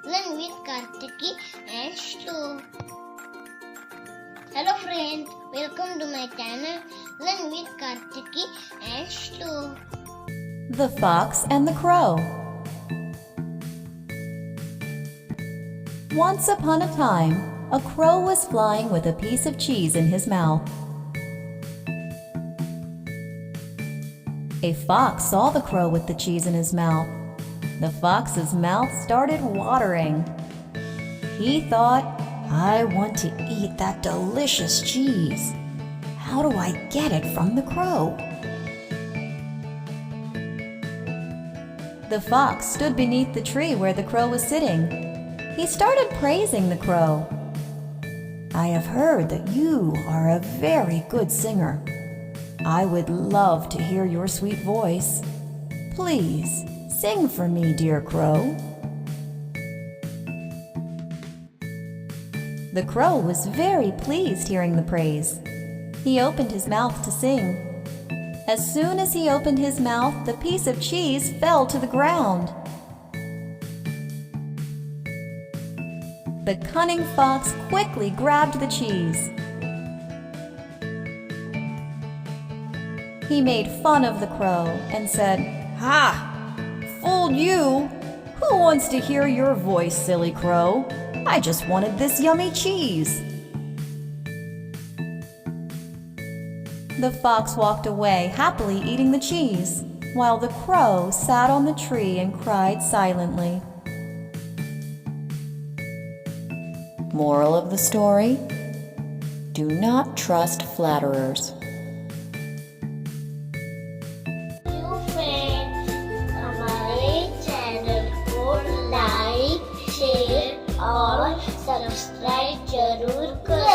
Learn with Kartiki and Shlok. Hello friends, welcome to my channel Learn with Kartiki and Shlok. The Fox and the Crow. Once upon a time, a crow was flying with a piece of cheese in his mouth. A fox saw the crow with the cheese in his mouth. The fox's mouth started watering. He thought, "I want to eat that delicious cheese. How do I get it from the crow?" The fox stood beneath the tree where the crow was sitting. He started praising the crow. "I have heard that you are a very good singer. I would love to hear your sweet voice. Please, sing for me, dear crow." The crow was very pleased hearing the praise. He opened his mouth to sing. As soon as he opened his mouth, the piece of cheese fell to the ground. The cunning fox quickly grabbed the cheese. He made fun of the crow and said, "Ha! Fooled you! Who wants to hear your voice, silly crow? I just wanted this yummy cheese." The fox walked away, happily eating the cheese, while the crow sat on the tree and cried silently. Moral of the story: do not trust flatterers. Friends, हमारे channel को like, share और subscribe जरूर करें।